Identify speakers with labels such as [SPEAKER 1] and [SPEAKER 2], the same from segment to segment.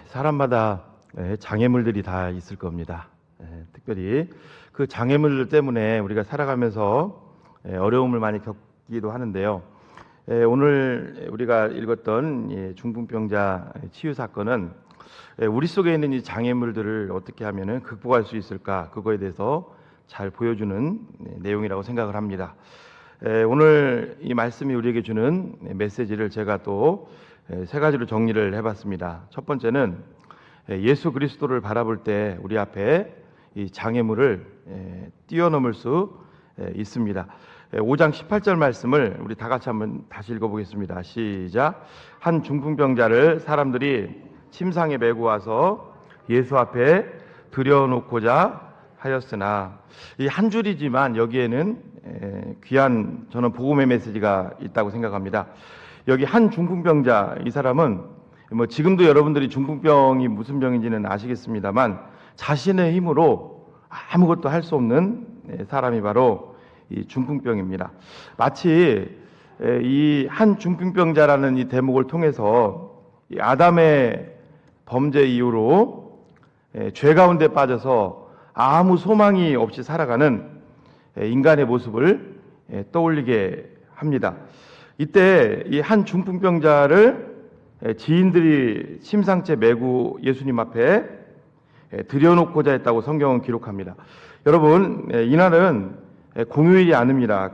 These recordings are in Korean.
[SPEAKER 1] 사람마다 장애물들이 다 있을 겁니다. 특별히 그 장애물들 때문에 우리가 살아가면서 어려움을 많이 겪기도 하는데요. 오늘 우리가 읽었던 중풍병자 치유 사건은 우리 속에 있는 이 장애물들을 어떻게 하면은 극복할 수 있을까, 그거에 대해서 잘 보여주는 내용이라고 생각을 합니다. 오늘 이 말씀이 우리에게 주는 메시지를 제가 또 세 가지로 정리를 해봤습니다. 첫 번째는 예수 그리스도를 바라볼 때 우리 앞에 이 장애물을 뛰어넘을 수 있습니다. 5장 18절 말씀을 우리 다 같이 한번 다시 읽어보겠습니다. 시작. 한 중풍병자를 사람들이 침상에 메고 와서 예수 앞에 들여놓고자 하였으나, 이 한 줄이지만 여기에는 귀한 저는 복음의 메시지가 있다고 생각합니다. 여기 한 중풍병자, 이 사람은 지금도 여러분들이 중풍병이 무슨 병인지는 아시겠습니다만 자신의 힘으로 아무것도 할 수 없는 사람이 바로 이 중풍병입니다. 마치 이 한 중풍병자라는 이 대목을 통해서 이 아담의 범죄 이후로 죄 가운데 빠져서 아무 소망이 없이 살아가는 인간의 모습을 떠올리게 합니다. 이때 이 한 중풍병자를 지인들이 침상째 메고 예수님 앞에 들여놓고자 했다고 성경은 기록합니다. 여러분, 이날은 공휴일이 아닙니다.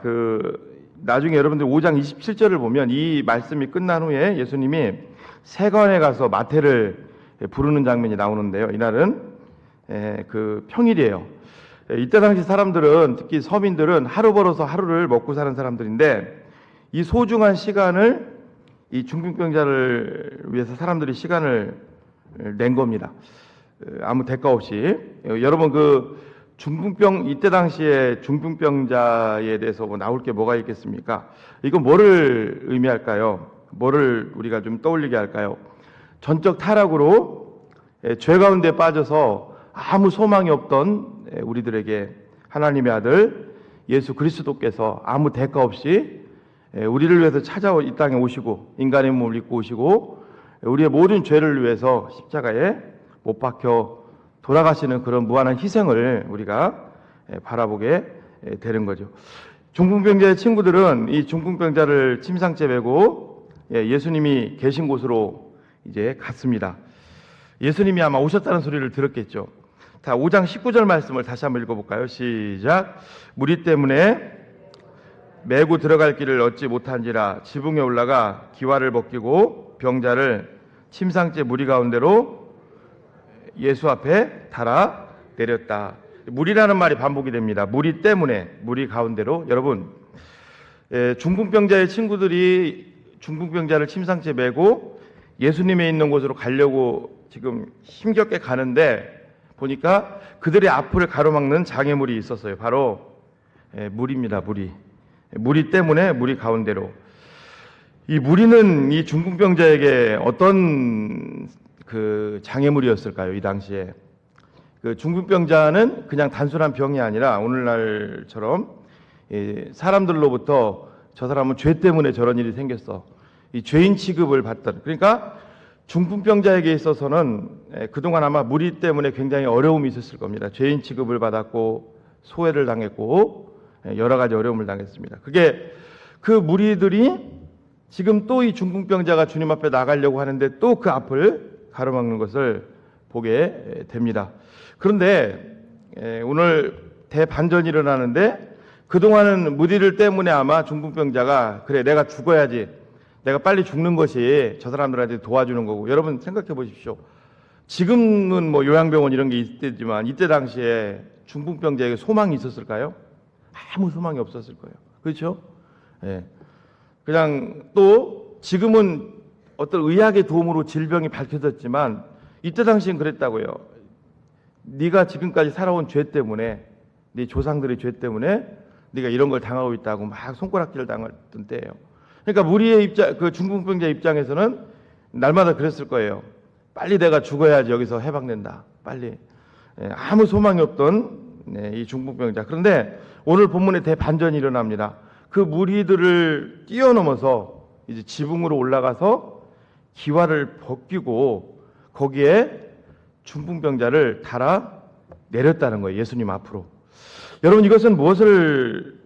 [SPEAKER 1] 나중에 여러분들 5장 27절을 보면 이 말씀이 끝난 후에 예수님이 세관에 가서 마태를 부르는 장면이 나오는데요. 이날은 평일이에요. 이때 당시 사람들은, 특히 서민들은 하루 벌어서 하루를 먹고 사는 사람들인데, 이 소중한 시간을 이 중풍병자를 위해서 사람들이 시간을 낸 겁니다. 아무 대가 없이. 여러분, 이때 당시에 중풍병자에 대해서 나올 게 뭐가 있겠습니까? 이건 뭐를 의미할까요? 뭐를 우리가 좀 떠올리게 할까요? 전적 타락으로 죄 가운데 빠져서 아무 소망이 없던 우리들에게 하나님의 아들 예수 그리스도께서 아무 대가 없이 우리를 위해서 이 땅에 오시고 인간의 몸을 입고 오시고 우리의 모든 죄를 위해서 십자가에 못 박혀 돌아가시는 그런 무한한 희생을 우리가 바라보게 되는 거죠. 중풍병자의 친구들은 이 중풍병자를 침상째 메고 예수님이 계신 곳으로 이제 갔습니다. 예수님이 아마 오셨다는 소리를 들었겠죠. 자, 5장 19절 말씀을 다시 한번 읽어볼까요? 시작. 무리 때문에 메고 들어갈 길을 얻지 못한지라 지붕에 올라가 기와를 벗기고 병자를 침상째 무리 가운데로 예수 앞에 달아 내렸다. 무리라는 말이 반복이 됩니다. 무리 때문에, 무리 가운데로. 여러분, 중풍병자의 친구들이 중풍병자를 침상째 메고 예수님의 있는 곳으로 가려고 지금 힘겹게 가는데 보니까 그들의 앞을 가로막는 장애물이 있었어요. 바로 물입니다. 무리 때문에 무리 가운데로. 이 무리는 이 중풍병자에게 어떤 장애물이었을까요? 이 당시에 중풍병자는 그냥 단순한 병이 아니라 오늘날처럼 사람들로부터 저 사람은 죄 때문에 저런 일이 생겼어, 이 죄인 취급을 받던, 그러니까 중풍병자에게 있어서는 그동안 아마 무리 때문에 굉장히 어려움이 있었을 겁니다. 죄인 취급을 받았고 소외를 당했고 여러 가지 어려움을 당했습니다. 그 무리들이 지금 또 이 중풍병자가 주님 앞에 나가려고 하는데 또 그 앞을 가로막는 것을 보게 됩니다. 그런데 오늘 대반전이 일어나는데, 그동안은 무리들 때문에 아마 중풍병자가 그래 내가 죽어야지, 내가 빨리 죽는 것이 저 사람들한테 도와주는 거고. 여러분 생각해 보십시오. 지금은 요양병원 이런 게 있겠지만 이때 당시에 중풍병자에게 소망이 있었을까요? 아무 소망이 없었을 거예요. 그렇죠? 그냥 또 지금은 어떤 의학의 도움으로 질병이 밝혀졌지만 이때 당시엔 그랬다고요. 네가 지금까지 살아온 죄 때문에, 네 조상들의 죄 때문에 네가 이런 걸 당하고 있다고 막 손가락질을 당했던 때예요. 그러니까 무리의 중풍병자 입장에서는 날마다 그랬을 거예요. 빨리 내가 죽어야지 여기서 해방된다. 빨리. 아무 소망이 없던 이 중풍병자. 그런데 오늘 본문에 대반전이 일어납니다. 그 무리들을 뛰어넘어서 이제 지붕으로 올라가서 기와를 벗기고 거기에 중풍병자를 달아 내렸다는 거예요. 예수님 앞으로. 여러분, 이것은 무엇을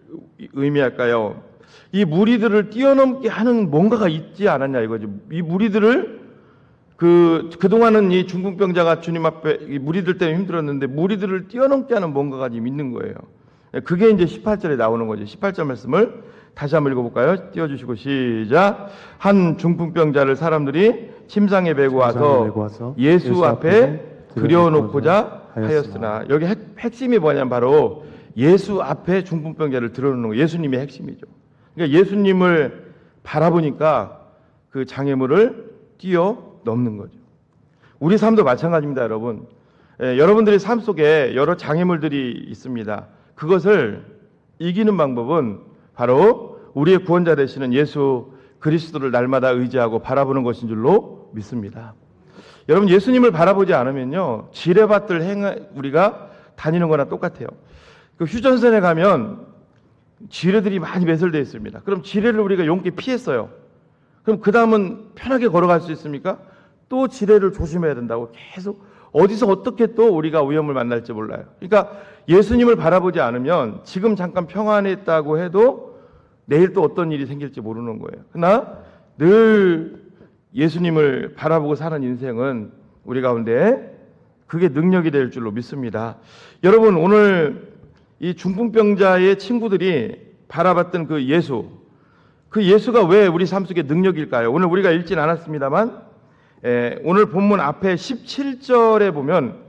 [SPEAKER 1] 의미할까요? 이 무리들을 뛰어넘게 하는 뭔가가 있지 않았냐 이거죠. 이 무리들을 그동안은 이 중풍병자가 주님 앞에 이 무리들 때문에 힘들었는데 무리들을 뛰어넘게 하는 뭔가가 지금 있는 거예요. 그게 이제 18절에 나오는 거죠. 18절 말씀을 다시 한번 읽어볼까요? 띄워주시고 시작. 한 중풍병자를 사람들이 침상에 메고 와서 예수 앞에 들여놓고자 하였으나, 여기 핵심이 뭐냐면 바로 예수 앞에 중풍병자를 들여놓는 거. 예수님의 핵심이죠. 그러니까 예수님을 바라보니까 그 장애물을 뛰어넘는 거죠. 우리 삶도 마찬가지입니다, 여러분. 여러분들의 삶 속에 여러 장애물들이 있습니다. 그것을 이기는 방법은 바로 우리의 구원자 되시는 예수 그리스도를 날마다 의지하고 바라보는 것인 줄로 믿습니다. 여러분, 예수님을 바라보지 않으면요, 지뢰밭을 우리가 다니는 거나 똑같아요. 그 휴전선에 가면 지뢰들이 많이 매설되어 있습니다. 그럼 지뢰를 우리가 용기 피했어요. 그럼 그 다음은 편하게 걸어갈 수 있습니까? 또 지뢰를 조심해야 된다고 계속 어디서 어떻게 또 우리가 위험을 만날지 몰라요. 그러니까 예수님을 바라보지 않으면 지금 잠깐 평안했다고 해도 내일 또 어떤 일이 생길지 모르는 거예요. 그러나 늘 예수님을 바라보고 사는 인생은 우리 가운데 그게 능력이 될 줄로 믿습니다. 여러분, 오늘 이 중풍병자의 친구들이 바라봤던 그 예수가 왜 우리 삶 속에 능력일까요? 오늘 우리가 읽진 않았습니다만 오늘 본문 앞에 17절에 보면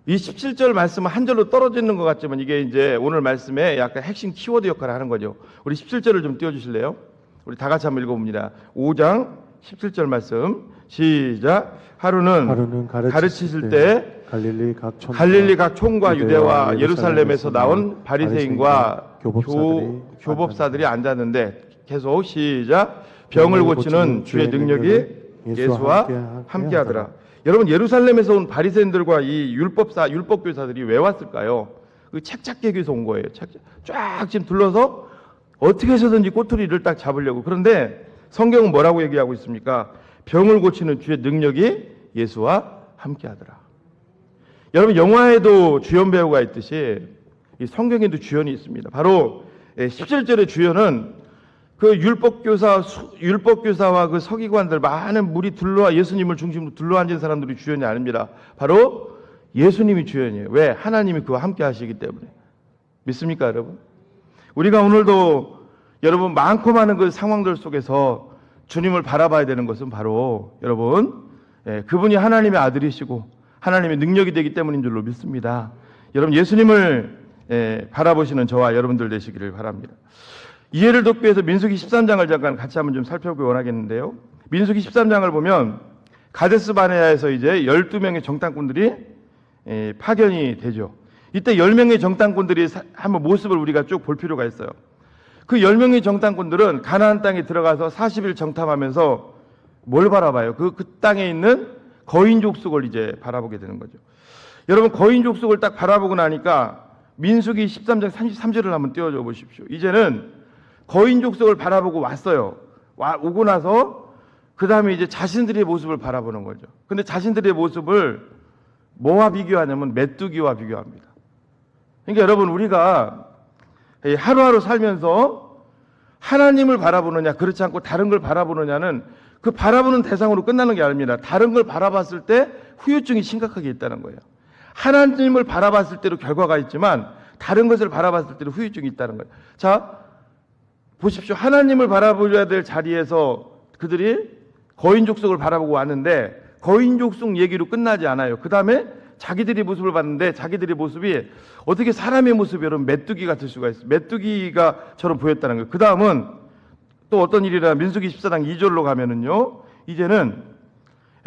[SPEAKER 1] 이 17절 말씀은 한 절로 떨어지는 것 같지만 이게 이제 오늘 말씀에 약간 핵심 키워드 역할을 하는 거죠. 우리 17절을 좀 띄워주실래요? 우리 다 같이 한번 읽어봅니다. 5장 17절 말씀 시작. 하루는 가르치실 때 갈릴리 각 촌과 유대와 예루살렘에서 나온 바리새인과 교법사들이 앉았는데, 계속 시작. 병을 고치는 주의 능력이 예수와 함께하더라. 여러분, 예루살렘에서 온 바리새인들과 이 율법교사들이 왜 왔을까요? 그 책 잡기 위해서 온 거예요. 쫙 지금 둘러서 어떻게 해서든지 꼬투리를 딱 잡으려고. 그런데 성경은 뭐라고 얘기하고 있습니까? 병을 고치는 주의 능력이 예수와 함께하더라. 여러분, 영화에도 주연 배우가 있듯이 이 성경에도 주연이 있습니다. 바로 17절의 주연은 그 율법교사와 그 서기관들 많은 물이 예수님을 중심으로 둘러앉은 사람들이 주연이 아닙니다. 바로 예수님이 주연이에요. 왜? 하나님이 그와 함께 하시기 때문에. 믿습니까, 여러분? 우리가 오늘도 여러분 많고 많은 그 상황들 속에서 주님을 바라봐야 되는 것은 바로 여러분 그분이 하나님의 아들이시고 하나님의 능력이 되기 때문인 줄로 믿습니다. 여러분, 예수님을 바라보시는 저와 여러분들 되시기를 바랍니다. 이해를 돕기 위해서 민수기 13장을 잠깐 같이 한번 좀 살펴보기 원하겠는데요. 민수기 13장을 보면 가데스 바네아에서 이제 12명의 정탐꾼들이 파견이 되죠. 이때 10명의 정탐꾼들이 한번 모습을 우리가 쭉 볼 필요가 있어요. 그 10명의 정탐꾼들은 가나안 땅에 들어가서 40일 정탐하면서 뭘 바라봐요? 그 땅에 있는 거인 족속을 이제 바라보게 되는 거죠. 여러분, 거인 족속을 딱 바라보고 나니까 민수기 13장 33절을 한번 띄워줘 보십시오. 이제는 거인 족속을 바라보고 왔어요. 오고 나서 그 다음에 이제 자신들의 모습을 바라보는 거죠. 근데 자신들의 모습을 뭐와 비교하냐면 메뚜기와 비교합니다. 그러니까 여러분, 우리가 하루하루 살면서 하나님을 바라보느냐 그렇지 않고 다른 걸 바라보느냐는 그 바라보는 대상으로 끝나는 게 아닙니다. 다른 걸 바라봤을 때 후유증이 심각하게 있다는 거예요. 하나님을 바라봤을 때로 결과가 있지만 다른 것을 바라봤을 때로 후유증이 있다는 거예요. 자, 보십시오. 하나님을 바라보려야 될 자리에서 그들이 거인 족속을 바라보고 왔는데 거인 족속 얘기로 끝나지 않아요. 그 다음에 자기들이 모습을 봤는데 자기들의 모습이 어떻게 사람의 모습이 여러분 메뚜기 같을 수가 있어요. 메뚜기가처럼 보였다는 거예요. 그 다음은 또 어떤 일이라 민수기 14장 2절로 가면은요, 이제는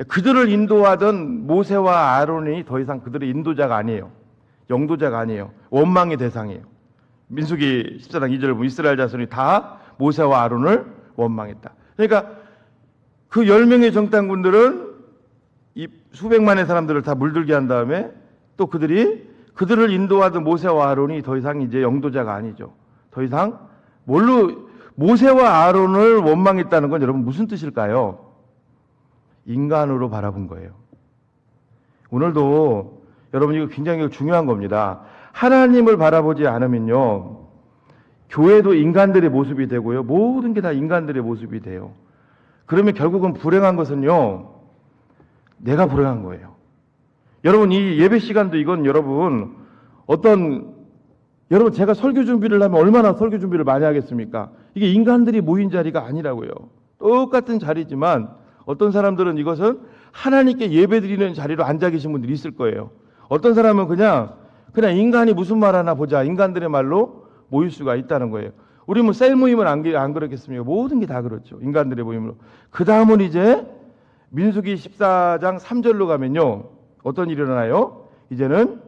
[SPEAKER 1] 그들을 인도하던 모세와 아론이 더 이상 그들의 인도자가 아니에요. 영도자가 아니에요. 원망의 대상이에요. 민수기 14장 2절을 보면 이스라엘 자손이 다 모세와 아론을 원망했다. 그러니까 그 10명의 정탐꾼들은 이 수백만의 사람들을 다 물들게 한 다음에 또 그들을 인도하던 모세와 아론이 더 이상 이제 영도자가 아니죠. 더 이상 모세와 아론을 원망했다는 건 여러분 무슨 뜻일까요? 인간으로 바라본 거예요. 오늘도 여러분 이거 굉장히 중요한 겁니다. 하나님을 바라보지 않으면요, 교회도 인간들의 모습이 되고요, 모든 게 다 인간들의 모습이 돼요. 그러면 결국은 불행한 것은요, 내가 불행한 거예요. 여러분 이 예배 시간도 이건 여러분 여러분 제가 설교 준비를 하면 얼마나 설교 준비를 많이 하겠습니까? 이게 인간들이 모인 자리가 아니라고요. 똑같은 자리지만 어떤 사람들은 이것은 하나님께 예배드리는 자리로 앉아 계신 분들이 있을 거예요. 어떤 사람은 그냥 인간이 무슨 말 하나 보자, 인간들의 말로 모일 수가 있다는 거예요. 우리 뭐 셀 모임은 안 그렇겠습니까? 모든 게 다 그렇죠. 인간들의 모임으로. 그 다음은 이제 민수기 14장 3절로 가면요, 어떤 일이 일어나요? 이제는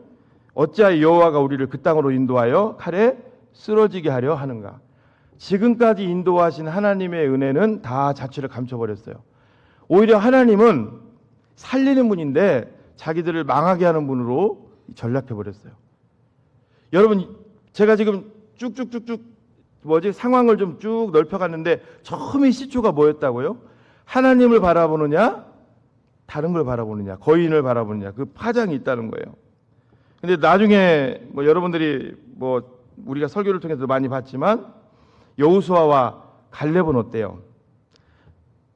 [SPEAKER 1] 어찌하여 여호와가 우리를 그 땅으로 인도하여 칼에 쓰러지게 하려 하는가. 지금까지 인도하신 하나님의 은혜는 다 자취를 감춰버렸어요. 오히려 하나님은 살리는 분인데 자기들을 망하게 하는 분으로 전락해버렸어요. 여러분 제가 지금 쭉쭉쭉쭉 상황을 좀 쭉 넓혀갔는데 처음에 시초가 뭐였다고요? 하나님을 바라보느냐, 다른 걸 바라보느냐, 거인을 바라보느냐, 그 파장이 있다는 거예요. 근데 나중에 여러분들이 우리가 설교를 통해서 많이 봤지만 여호수아와 갈렙은 어때요?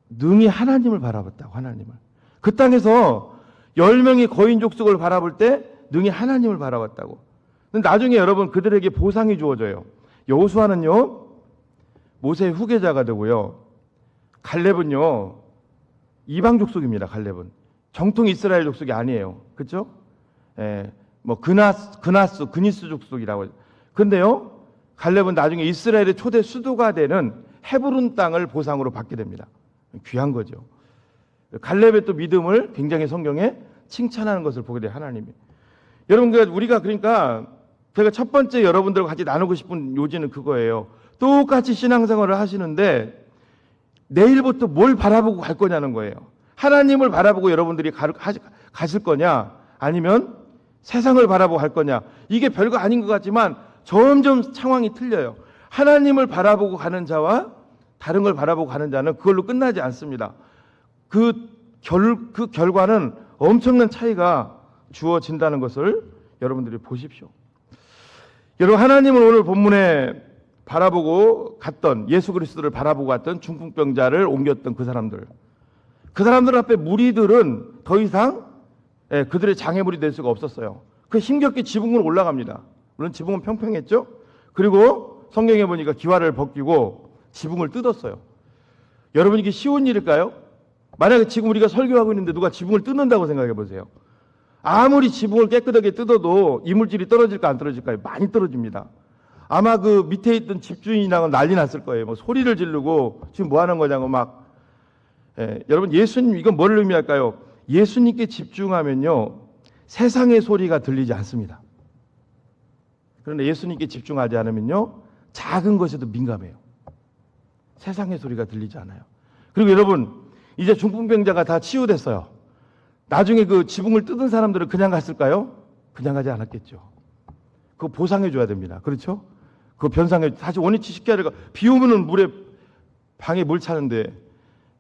[SPEAKER 1] 능히 하나님을 바라봤다고. 하나님을. 그 땅에서 10명의 거인 족속을 바라볼 때 능히 하나님을 바라봤다고. 근데 나중에 여러분 그들에게 보상이 주어져요. 여호수아는요, 모세의 후계자가 되고요, 갈렙은요, 이방 족속입니다. 갈렙은 정통 이스라엘 족속이 아니에요. 그렇죠? 그니스 족속이라고. 근데요, 갈렙은 나중에 이스라엘의 초대 수도가 되는 헤브론 땅을 보상으로 받게 됩니다. 귀한 거죠. 갈렙의 또 믿음을 굉장히 성경에 칭찬하는 것을 보게 돼요. 하나님이. 여러분 우리가 그러니까 제가 첫 번째 여러분들과 같이 나누고 싶은 요지는 그거예요. 똑같이 신앙생활을 하시는데 내일부터 뭘 바라보고 갈 거냐는 거예요. 하나님을 바라보고 여러분들이 가실 거냐, 아니면 세상을 바라보고 갈 거냐. 이게 별거 아닌 것 같지만 점점 상황이 틀려요. 하나님을 바라보고 가는 자와 다른 걸 바라보고 가는 자는 그걸로 끝나지 않습니다. 그 결과는 엄청난 차이가 주어진다는 것을 여러분들이 보십시오. 여러분 하나님을 오늘 본문에 바라보고 갔던, 예수 그리스도를 바라보고 갔던 중풍병자를 옮겼던 그 사람들 앞에 무리들은 더 이상 그들의 장애물이 될 수가 없었어요. 그 힘겹게 지붕으로 올라갑니다. 물론 지붕은 평평했죠. 그리고 성경에 보니까 기와를 벗기고 지붕을 뜯었어요. 여러분 이게 쉬운 일일까요? 만약에 지금 우리가 설교하고 있는데 누가 지붕을 뜯는다고 생각해 보세요. 아무리 지붕을 깨끗하게 뜯어도 이물질이 떨어질까 안 떨어질까요? 많이 떨어집니다. 아마 그 밑에 있던 집주인이랑은 난리 났을 거예요. 소리를 지르고 지금 뭐 하는 거냐고 여러분 예수님 이건 뭘 의미할까요? 예수님께 집중하면요, 세상의 소리가 들리지 않습니다. 그런데 예수님께 집중하지 않으면요, 작은 것에도 민감해요. 세상의 소리가 들리지 않아요. 그리고 여러분 이제 중풍병자가 다 치유됐어요. 나중에 그 지붕을 뜯은 사람들은 그냥 갔을까요? 그냥 가지 않았겠죠. 그거 보상해 줘야 됩니다. 그렇죠? 그거 변상해, 사실 원위치 쉽게 하려고, 비 오면은 방에 물 차는데.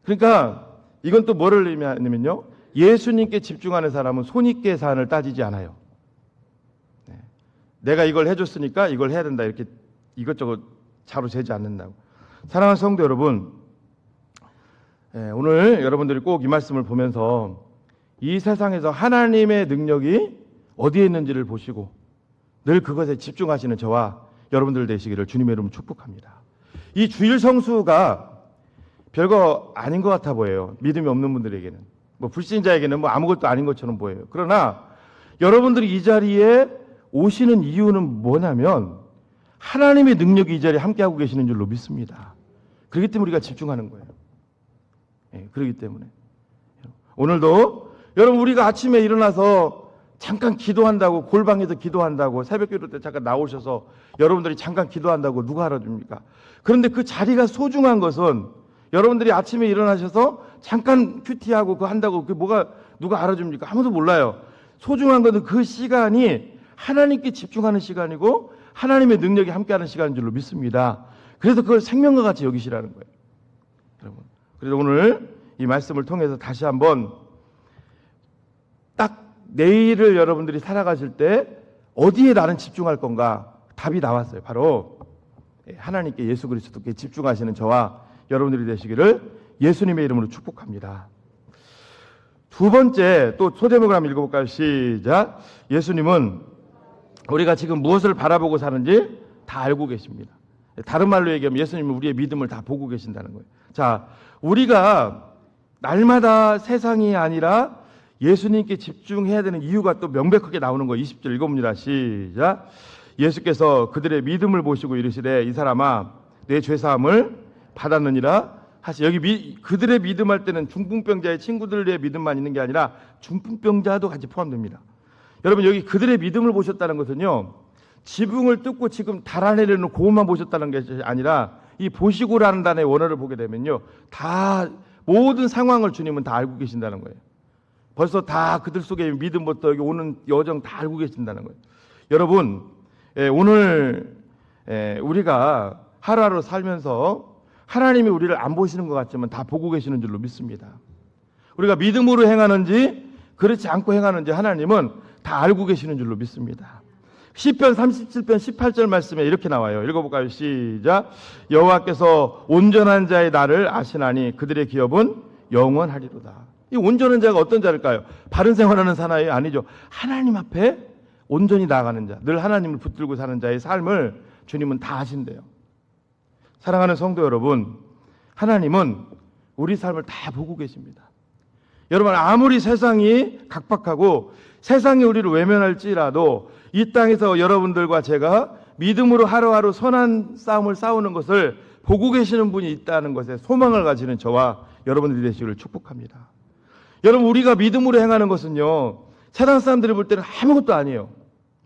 [SPEAKER 1] 그러니까 이건 또 뭐를 의미하냐면요, 예수님께 집중하는 사람은 손익계산을 따지지 않아요. 내가 이걸 해줬으니까 이걸 해야 된다, 이렇게 이것저것 자로 재지 않는다고. 사랑하는 성도 여러분, 오늘 여러분들이 꼭 이 말씀을 보면서 이 세상에서 하나님의 능력이 어디에 있는지를 보시고 늘 그것에 집중하시는 저와 여러분들 되시기를 주님의 이름으로 축복합니다. 이 주일 성수가 별거 아닌 것 같아 보여요. 믿음이 없는 분들에게는, 불신자에게는 아무것도 아닌 것처럼 보여요. 그러나 여러분들이 이 자리에 오시는 이유는 뭐냐면 하나님의 능력이 이 자리에 함께하고 계시는 줄로 믿습니다. 그렇기 때문에 우리가 집중하는 거예요. 그렇기 때문에 오늘도 여러분 우리가 아침에 일어나서 잠깐 기도한다고, 골방에서 기도한다고, 새벽기도 때 잠깐 나오셔서 여러분들이 잠깐 기도한다고 누가 알아줍니까? 그런데 그 자리가 소중한 것은 여러분들이 아침에 일어나셔서 잠깐 큐티하고 그거 한다고 그 누가 알아줍니까? 아무도 몰라요. 소중한 것은 그 시간이 하나님께 집중하는 시간이고 하나님의 능력이 함께하는 시간인 줄로 믿습니다. 그래서 그걸 생명과 같이 여기시라는 거예요. 여러분, 그래서 오늘 이 말씀을 통해서 다시 한번 딱 내일을 여러분들이 살아가실 때 어디에 나는 집중할 건가? 답이 나왔어요. 바로 하나님께, 예수 그리스도께 집중하시는 저와 여러분들이 되시기를 예수님의 이름으로 축복합니다. 두 번째, 또 소제목을 한번 읽어볼까요? 시작. 예수님은 우리가 지금 무엇을 바라보고 사는지 다 알고 계십니다. 다른 말로 얘기하면 예수님은 우리의 믿음을 다 보고 계신다는 거예요. 자, 우리가 날마다 세상이 아니라 예수님께 집중해야 되는 이유가 또 명백하게 나오는 거예요. 20절 읽어봅니다. 시작. 예수께서 그들의 믿음을 보시고 이르시되 이 사람아 내 죄사함을 받았느니라 하시. 여기 그들의 믿음 할 때는 중풍병자의 친구들의 믿음만 있는 게 아니라 중풍병자도 같이 포함됩니다. 여러분, 여기 그들의 믿음을 보셨다는 것은요, 지붕을 뜯고 지금 달아내려는 그것만 보셨다는 게 아니라 이 보시고라는 단어의 원어를 보게 되면요, 다 모든 상황을 주님은 다 알고 계신다는 거예요. 벌써 다 그들 속에 믿음부터 여기 오는 여정 다 알고 계신다는 거예요. 여러분, 오늘 우리가 하루하루 살면서 하나님이 우리를 안 보시는 것 같지만 다 보고 계시는 줄로 믿습니다. 우리가 믿음으로 행하는지 그렇지 않고 행하는지 하나님은 다 알고 계시는 줄로 믿습니다. 시편 37편 18절 말씀에 이렇게 나와요. 읽어볼까요? 시작. 여호와께서 온전한 자의 나를 아시나니 그들의 기업은 영원하리로다. 이 온전한 자가 어떤 자일까요? 바른 생활하는 사나이 아니죠. 하나님 앞에 온전히 나아가는 자, 늘 하나님을 붙들고 사는 자의 삶을 주님은 다 아신대요. 사랑하는 성도 여러분, 하나님은 우리 삶을 다 보고 계십니다. 여러분, 아무리 세상이 각박하고 세상이 우리를 외면할지라도 이 땅에서 여러분들과 제가 믿음으로 하루하루 선한 싸움을 싸우는 것을 보고 계시는 분이 있다는 것에 소망을 가지는 저와 여러분들이 되시기를 축복합니다. 여러분, 우리가 믿음으로 행하는 것은요, 세상 사람들이 볼 때는 아무것도 아니에요.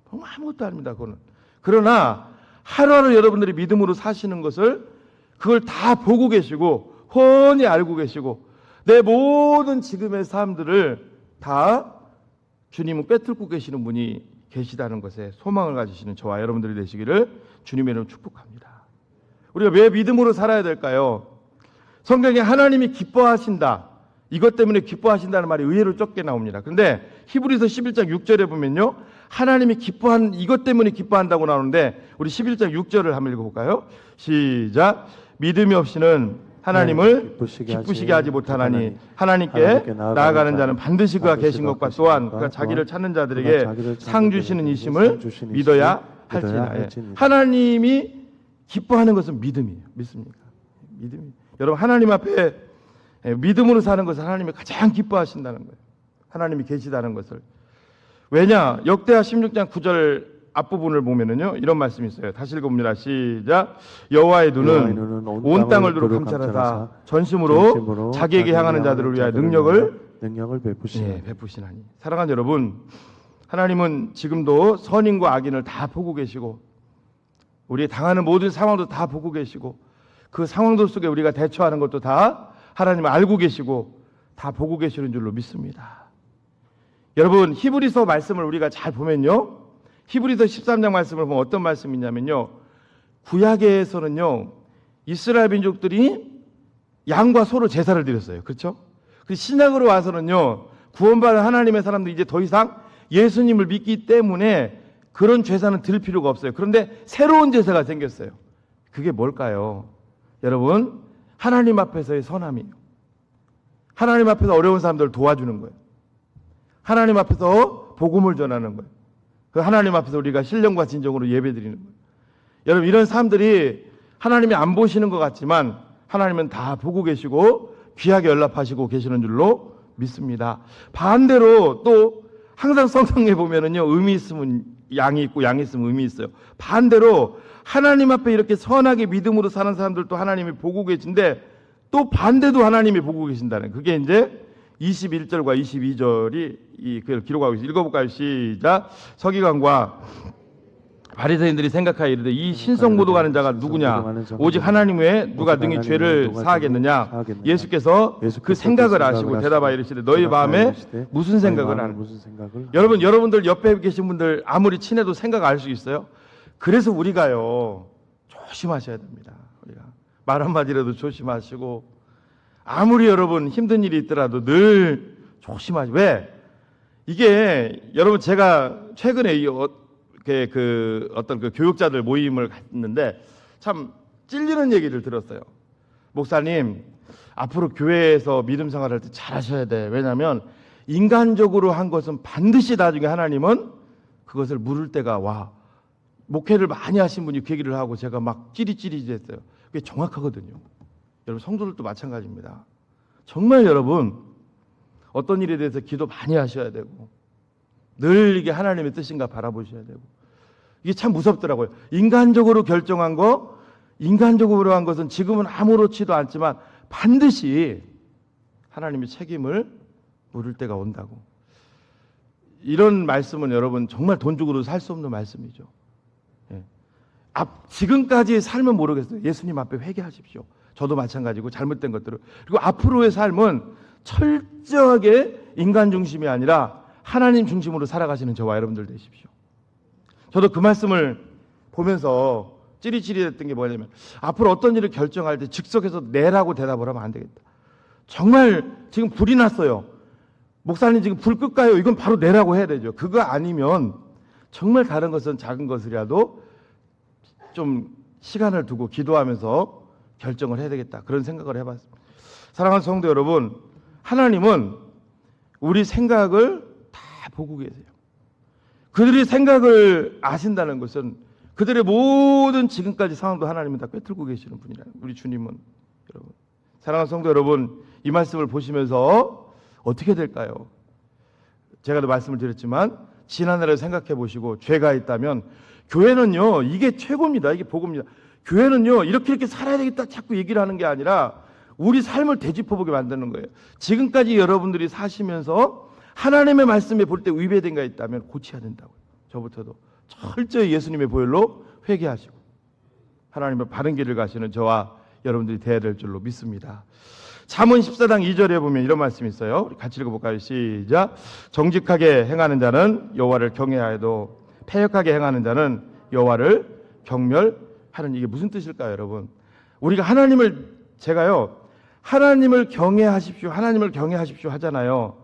[SPEAKER 1] 정말 아무것도 아닙니다. 그거는. 그러나 하루하루 여러분들이 믿음으로 사시는 것을 그걸 다 보고 계시고 훤히 알고 계시고 내 모든 지금의 삶들을 다 주님은 꿰뚫고 계시는 분이 계시다는 것에 소망을 가지시는 저와 여러분들이 되시기를 주님의 이름으로 축복합니다. 우리가 왜 믿음으로 살아야 될까요? 성경에 하나님이 기뻐하신다, 이것 때문에 기뻐하신다는 말이 의외로 적게 나옵니다. 그런데 히브리서 11장 6절에 보면요, 하나님이 기뻐한 이것 때문에 기뻐한다고 나오는데 우리 11장 6절을 한번 읽어볼까요? 시작. 믿음이 없이는 하나님을 기쁘시게 하지 못하나니 하나님께 나아가는 자는 반드시 그가 계신 것과 또한 그가 자기를 찾는 자들에게 상 주시는 이심을 믿어야 할지니라. 하나님이 기뻐하는 것은 믿음이에요. 믿습니까? 믿음이. 여러분, 하나님 앞에 믿음으로 사는 것을 하나님이 가장 기뻐하신다는 거예요. 하나님이 계시다는 것을. 왜냐? 역대하 16장 9절 앞부분을 보면은요, 이런 말씀이 있어요. 다시 읽어봅니다. 시작. 여호와의 눈은 온 땅을 두루 감찰하사 전심으로 자기에게 향하는 자들을 위하여 능력을 베푸시나니. 사랑하는 여러분, 하나님은 지금도 선인과 악인을 다 보고 계시고 우리 당하는 모든 상황도 다 보고 계시고 그 상황들 속에 우리가 대처하는 것도 다 하나님은 알고 계시고 다 보고 계시는 줄로 믿습니다. 여러분, 히브리서 말씀을 우리가 잘 보면요, 히브리서 13장 말씀을 보면 어떤 말씀이 있냐면요, 구약에서는요 이스라엘 민족들이 양과 소로 제사를 드렸어요. 그렇죠? 그 신약으로 와서는요, 구원받은 하나님의 사람들이 이제 더 이상 예수님을 믿기 때문에 그런 제사는 드릴 필요가 없어요. 그런데 새로운 제사가 생겼어요. 그게 뭘까요? 여러분, 하나님 앞에서의 선함이에요. 하나님 앞에서 어려운 사람들을 도와주는 거예요. 하나님 앞에서 복음을 전하는 거예요. 그 하나님 앞에서 우리가 신령과 진정으로 예배드리는 거예요. 여러분, 이런 사람들이 하나님이 안 보시는 것 같지만 하나님은 다 보고 계시고 귀하게 연락하시고 계시는 줄로 믿습니다. 반대로 또 항상 성경에 보면은요, 의미 있으면 양이 있고 양이 있으면 의미 있어요. 반대로 하나님 앞에 이렇게 선하게 믿음으로 사는 사람들도 하나님이 보고 계신데 또 반대도 하나님이 보고 계신다는, 그게 이제 21절과 22절이 그걸 기록하고 있어요. 읽어볼까요? 시작. 서기관과 바리새인들이 생각하여 이르되 이 신성모독 하는 자가 누구냐? 오직 하나님 외에 누가 능히 죄를 사하겠느냐? 예수께서 그 생각을 아시고 대답하여 이르시되 너희 마음에 무슨 생각을 하는? 여러분, 여러분들 옆에 계신 분들 아무리 친해도 생각 알 수 있어요? 그래서 우리가요 조심하셔야 됩니다. 우리가 말 한마디라도 조심하시고 아무리 여러분 힘든 일이 있더라도 늘 조심하시고. 왜? 이게 여러분 제가 최근에 어떤 그 교육자들 모임을 갔는데 참 찔리는 얘기를 들었어요. 목사님, 앞으로 교회에서 믿음 생활할 때 잘하셔야 돼. 왜냐하면 인간적으로 한 것은 반드시 나중에 하나님은 그것을 물을 때가 와. 목회를 많이 하신 분이 그 얘기를 하고 제가 막 찌릿찌릿했어요. 그게 정확하거든요. 여러분 성도들도 마찬가지입니다. 정말 여러분 어떤 일에 대해서 기도 많이 하셔야 되고 늘 이게 하나님의 뜻인가 바라보셔야 되고 이게 참 무섭더라고요. 인간적으로 결정한 거, 인간적으로 한 것은 지금은 아무렇지도 않지만 반드시 하나님의 책임을 물을 때가 온다고. 이런 말씀은 여러분 정말 돈 주고도 살 수 없는 말씀이죠. 예. 지금까지의 삶은 모르겠어요. 예수님 앞에 회개하십시오. 저도 마찬가지고 잘못된 것들을. 그리고 앞으로의 삶은 철저하게 인간 중심이 아니라 하나님 중심으로 살아가시는 저와 여러분들 되십시오. 저도 그 말씀을 보면서 찌릿찌릿했던 게 뭐냐면 앞으로 어떤 일을 결정할 때 즉석에서 내라고 대답을 하면 안 되겠다. 정말 지금 불이 났어요. 목사님 지금 불 끌까요? 이건 바로 내라고 해야 되죠. 그거 아니면 정말 다른 것은 작은 것이라도 좀 시간을 두고 기도하면서 결정을 해야 되겠다. 그런 생각을 해봤습니다. 사랑하는 성도 여러분, 하나님은 우리 생각을 다 보고 계세요. 그들의 생각을 아신다는 것은 그들의 모든 지금까지 상황도 하나님은 다 꿰뚫고 계시는 분이라는 우리 주님은. 여러분, 사랑하는 성도 여러분, 이 말씀을 보시면서 어떻게 될까요? 제가 도 말씀을 드렸지만 지난해를 생각해 보시고 죄가 있다면 교회는요 이게 최고입니다. 이게 복음입니다. 교회는요 이렇게 살아야 되겠다 자꾸 얘기를 하는 게 아니라 우리 삶을 되짚어보게 만드는 거예요. 지금까지 여러분들이 사시면서 하나님의 말씀에 볼 때 위배된 게 있다면 고쳐야 된다고요. 저부터도 철저히 예수님의 보혈로 회개하시고 하나님의 바른 길을 가시는 저와 여러분들이 되어야 될 줄로 믿습니다. 잠언 14장 2절에 보면 이런 말씀이 있어요. 우리 같이 읽어볼까요? 시작. 정직하게 행하는 자는 여호와를 경외하여도 패역하게 행하는 자는 여호와를 경멸하는. 이게 무슨 뜻일까요, 여러분? 우리가 제가요 하나님을 경외하십시오, 하나님을 경외하십시오 하잖아요.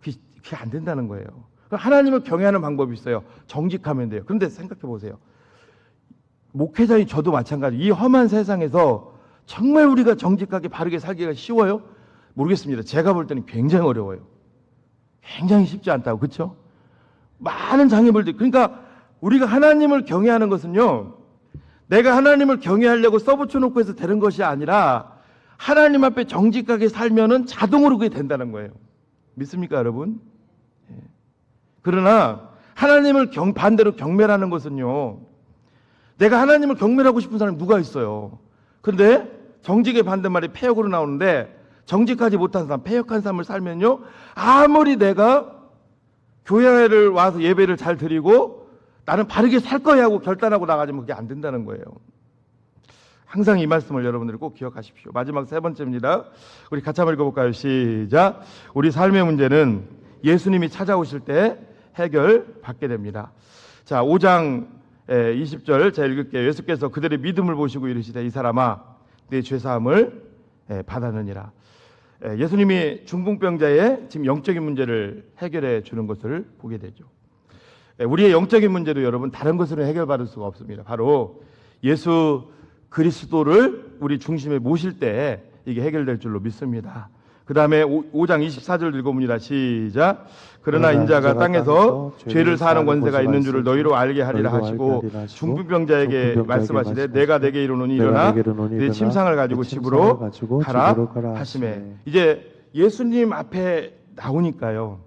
[SPEAKER 1] 그게 안 된다는 거예요. 하나님을 경외하는 방법이 있어요. 정직하면 돼요. 그런데 생각해 보세요. 목회자인 저도 마찬가지. 이 험한 세상에서 정말 우리가 정직하게 바르게 살기가 쉬워요? 모르겠습니다. 제가 볼 때는 굉장히 어려워요. 굉장히 쉽지 않다고. 그렇죠? 많은 장애물들. 그러니까 우리가 하나님을 경외하는 것은요 내가 하나님을 경외하려고 써붙여 놓고 해서 되는 것이 아니라 하나님 앞에 정직하게 살면은 자동으로 그게 된다는 거예요. 믿습니까, 여러분? 예. 그러나 하나님을 반대로 경멸하는 것은요 내가 하나님을 경멸하고 싶은 사람이 누가 있어요? 그런데 정직의 반대말이 패역으로 나오는데 정직하지 못한 사람, 패역한 삶을 살면요 아무리 내가 교회를 와서 예배를 잘 드리고 나는 바르게 살 거야 하고 결단하고 나가지면 그게 안 된다는 거예요. 항상 이 말씀을 여러분들이 꼭 기억하십시오. 마지막 세 번째입니다. 우리 같이 한번 읽어볼까요? 시작. 우리 삶의 문제는 예수님이 찾아오실 때 해결받게 됩니다. 자, 5장 20절 제가 읽을게요. 예수께서 그들의 믿음을 보시고 이르시되 이 사람아 내 죄사함을 받았느니라. 예수님이 중풍병자의 지금 영적인 문제를 해결해 주는 것을 보게 되죠. 우리의 영적인 문제도 여러분 다른 것으로 해결받을 수가 없습니다. 바로 예수 그리스도를 우리 중심에 모실 때 이게 해결될 줄로 믿습니다. 그 다음에 5장 24절 읽어봅니다. 시작. 그러나 인자가 땅에서 죄를 사하는 권세가 있는 줄을 너희로 알게 하리라 하시고 중풍병자에게 말씀하시되 내가 내게 이르노니 일어나 내 침상을 가지고 집으로 가라 하시매. 이제 예수님 앞에 나오니까요.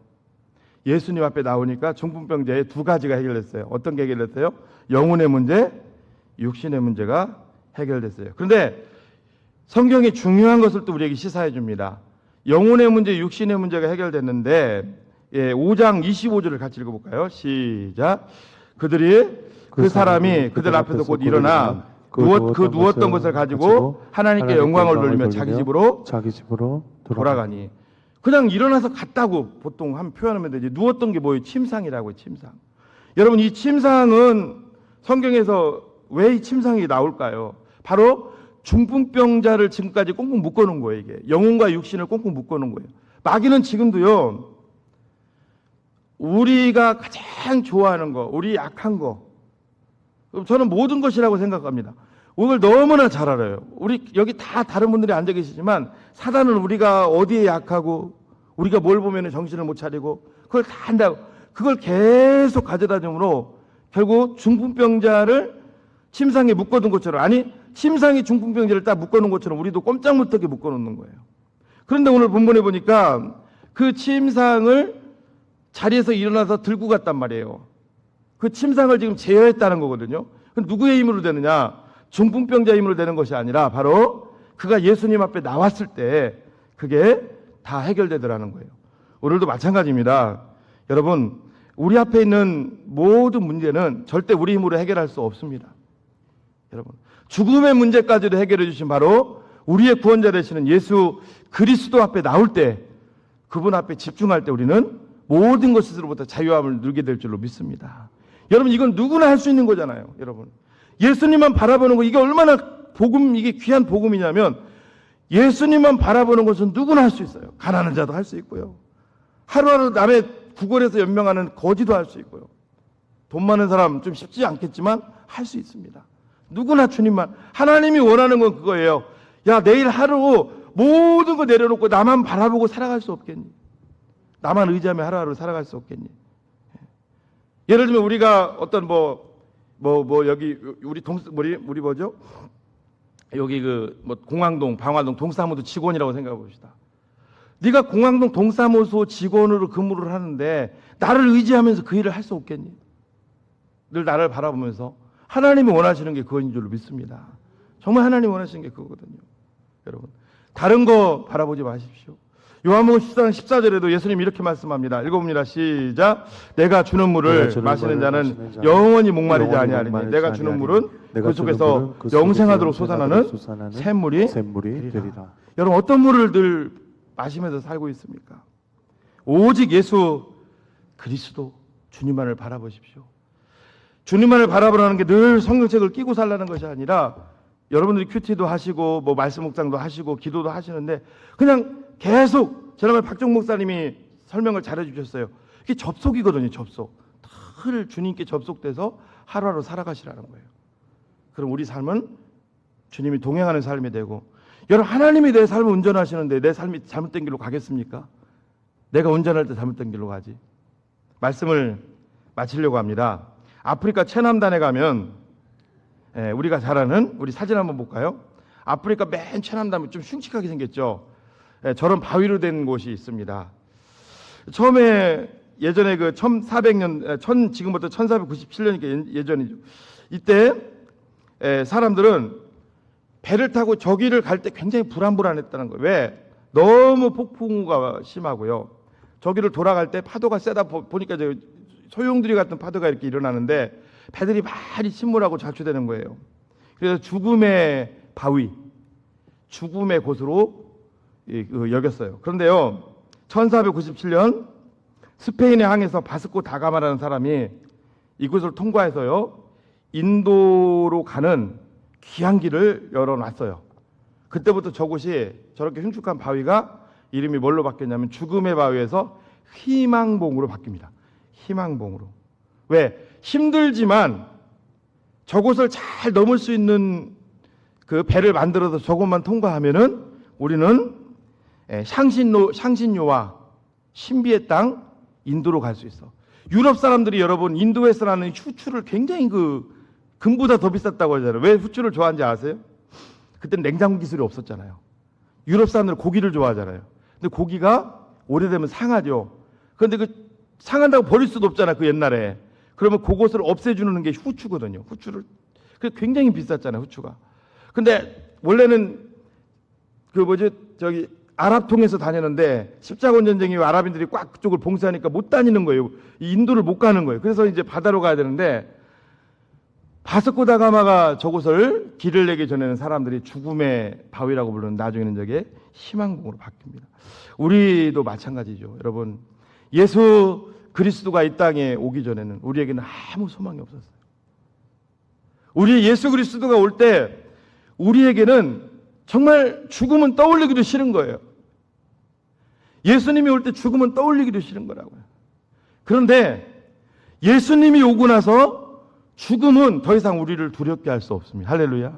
[SPEAKER 1] 예수님 앞에 나오니까 중풍병자의 두 가지가 해결됐어요. 어떤 게 해결됐어요? 영혼의 문제, 육신의 문제가 해결됐어요. 그런데 성경이 중요한 것을 또 우리에게 시사해 줍니다. 영혼의 문제, 육신의 문제가 해결됐는데 5장 25절을 같이 읽어볼까요? 시작. 그들이 그 사람이 그들 앞에서 곧 일어나 누웠던 것을 가지고 하나님께 영광을 돌리며 자기 집으로 돌아가니. 그냥 일어나서 갔다고 보통 하면 표현하면 되지. 누웠던 게 뭐예요? 침상이라고요. 침상. 여러분 이 침상은 성경에서 왜 이 침상이 나올까요? 바로 중풍병자를 지금까지 꽁꽁 묶어놓은 거예요. 이게 영혼과 육신을 꽁꽁 묶어놓은 거예요. 마귀는 지금도요 우리가 가장 좋아하는 거, 우리 약한 거, 저는 모든 것이라고 생각합니다. 오늘 너무나 잘 알아요. 우리 여기 다 다른 분들이 앉아 계시지만 사단은 우리가 어디에 약하고 우리가 뭘 보면 정신을 못 차리고 그걸 다 한다고 그걸 계속 가져다 줌으로 결국 중풍병자를 침상에 묶어둔 것처럼, 아니 침상이 중풍병자를 딱 묶어놓은 것처럼 우리도 꼼짝 못하게 묶어놓는 거예요. 그런데 오늘 본문에 보니까 그 침상을 자리에서 일어나서 들고 갔단 말이에요. 그 침상을 지금 제어했다는 거거든요. 누구의 힘으로 되느냐? 중풍병자 힘으로 되는 것이 아니라 바로 그가 예수님 앞에 나왔을 때 그게 다 해결되더라는 거예요. 오늘도 마찬가지입니다. 여러분, 우리 앞에 있는 모든 문제는 절대 우리 힘으로 해결할 수 없습니다. 여러분, 죽음의 문제까지도 해결해 주신 바로 우리의 구원자 되시는 예수 그리스도 앞에 나올 때, 그분 앞에 집중할 때 우리는 모든 것으로부터 자유함을 누리게 될 줄로 믿습니다. 여러분, 이건 누구나 할 수 있는 거잖아요. 여러분, 예수님만 바라보는 거, 이게 얼마나 이게 귀한 복음이냐면, 예수님만 바라보는 것은 누구나 할 수 있어요. 가난한 자도 할 수 있고요, 하루하루 남의 구걸에서 연명하는 거지도 할 수 있고요, 돈 많은 사람 좀 쉽지 않겠지만 할 수 있습니다. 누구나 주님만. 하나님이 원하는 건 그거예요. 야, 내일 하루 모든 거 내려놓고 나만 바라보고 살아갈 수 없겠니? 나만 의지하며 하루하루 살아갈 수 없겠니? 예를 들면 우리가 어떤 여기 우리 뭐죠? 여기 공항동, 방화동 동사무소 직원이라고 생각해 봅시다. 네가 공항동 동사무소 직원으로 근무를 하는데 나를 의지하면서 그 일을 할 수 없겠니? 늘 나를 바라보면서. 하나님이 원하시는 게 그거인 줄로 믿습니다. 정말 하나님이 원하시는 게 그거거든요. 여러분, 다른 거 바라보지 마십시오. 요한복음 14장 14절에도 예수님 이렇게 말씀합니다. 읽어봅니다. 시작. 내가 주는 물을 마시는 자는 영원히 목마르지 아니하리니 내가 주는 물은 그 속에서 영생하도록 솟아나는 샘물이 되리라. 여러분, 어떤 물을 늘 마시면서 살고 있습니까? 오직 예수 그리스도 주님만을 바라보십시오. 주님만을 바라보라는 게 늘 성경책을 끼고 살라는 것이 아니라, 여러분들이 큐티도 하시고 말씀 묵상도 하시고 기도도 하시는데 그냥 계속, 지난번에 박정 목사님이 설명을 잘해 주셨어요. 이게 접속이거든요. 접속. 늘 주님께 접속돼서 하루하루 살아가시라는 거예요. 그럼 우리 삶은 주님이 동행하는 삶이 되고, 여러분, 하나님이 내 삶을 운전하시는데 내 삶이 잘못된 길로 가겠습니까? 내가 운전할 때 잘못된 길로 가지. 말씀을 마치려고 합니다. 아프리카 최남단에 가면 우리가 잘 아는, 우리 사진 한번 볼까요? 아프리카 맨 최남단이 좀 흉측하게 생겼죠. 저런 바위로 된 곳이 있습니다. 처음에 예전에 그 1400년, 지금부터 1497년이니까 예전이죠. 이때 사람들은 배를 타고 저기를 갈 때 굉장히 불안했다는 거예요. 왜? 너무 폭풍우가 심하고요. 저기를 돌아갈 때 파도가 세다 보니까 소용돌이 같은 파도가 이렇게 일어나는데 배들이 많이 침몰하고 자초되는 거예요. 그래서 죽음의 바위, 죽음의 곳으로 여겼어요. 그런데요, 1497년 스페인에 항해서 바스코 다가마라는 사람이 이곳을 통과해서요, 인도로 가는 귀한 길을 열어놨어요. 그때부터 저곳이, 저렇게 흉측한 바위가 이름이 뭘로 바뀌었냐면 죽음의 바위에서 희망봉으로 바뀝니다. 희망봉으로. 왜? 힘들지만 저곳을 잘 넘을 수 있는 그 배를 만들어서 저곳만 통과하면은 우리는 샹신료와 신비의 땅 인도로 갈 수 있어. 유럽 사람들이, 여러분, 인도에서 나는 후추를 굉장히 금보다 더 비쌌다고 하잖아요. 왜 후추를 좋아하는지 아세요? 그때는 냉장고 기술이 없었잖아요. 유럽 사람들은 고기를 좋아하잖아요. 근데 고기가 오래되면 상하죠. 그런데 상한다고 버릴 수도 없잖아, 그 옛날에. 그러면 그것을 없애주는 게 후추거든요. 후추를. 그래서 굉장히 비쌌잖아요, 후추가. 근데 원래는 아랍통에서 다녔는데 십자군 전쟁 이후 아랍인들이 꽉 그쪽을 봉쇄하니까 못 다니는 거예요. 이 인도를 못 가는 거예요. 그래서 이제 바다로 가야 되는데, 바스코 다가마가 저곳을 길을 내기 전에는 사람들이 죽음의 바위라고 부르는, 나중에는 저게 희망봉으로 바뀝니다. 우리도 마찬가지죠. 여러분, 예수 그리스도가 이 땅에 오기 전에는 우리에게는 아무 소망이 없었어요. 우리 예수 그리스도가 올 때 우리에게는 정말 죽음은 떠올리기도 싫은 거예요. 예수님이 올 때 죽음은 떠올리기도 싫은 거라고요. 그런데 예수님이 오고 나서 죽음은 더 이상 우리를 두렵게 할 수 없습니다. 할렐루야.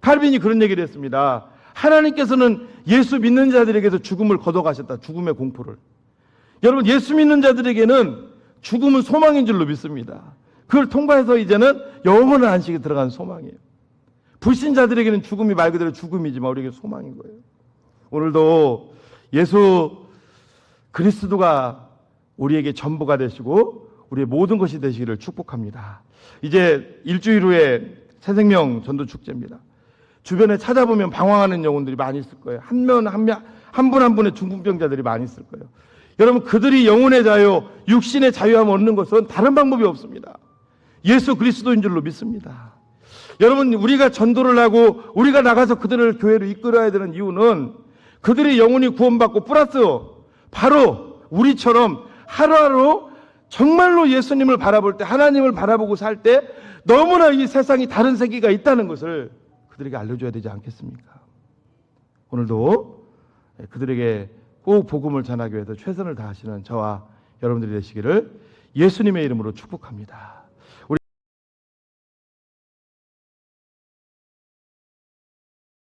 [SPEAKER 1] 칼빈이 그런 얘기를 했습니다. 하나님께서는 예수 믿는 자들에게서 죽음을 걷어가셨다. 죽음의 공포를. 여러분, 예수 믿는 자들에게는 죽음은 소망인 줄로 믿습니다. 그걸 통과해서 이제는 영원한 안식에 들어가는 소망이에요. 불신자들에게는 죽음이 말 그대로 죽음이지만 우리에게 소망인 거예요. 오늘도 예수 그리스도가 우리에게 전부가 되시고 우리의 모든 것이 되시기를 축복합니다. 이제 일주일 후에 새생명 전도축제입니다. 주변에 찾아보면 방황하는 영혼들이 많이 있을 거예요. 한 분 한 분의 중풍병자들이 많이 있을 거예요. 여러분, 그들이 영혼의 자유, 육신의 자유함을 얻는 것은 다른 방법이 없습니다. 예수 그리스도인 줄로 믿습니다. 여러분, 우리가 전도를 하고 우리가 나가서 그들을 교회로 이끌어야 되는 이유는 그들의 영혼이 구원받고 플러스 바로 우리처럼 하루하루 정말로 예수님을 바라볼 때, 하나님을 바라보고 살 때 너무나 이 세상이 다른 세계가 있다는 것을 그들에게 알려줘야 되지 않겠습니까? 오늘도 그들에게 꼭 복음을 전하기 위해서 최선을 다하시는 저와 여러분들이 되시기를 예수님의 이름으로 축복합니다.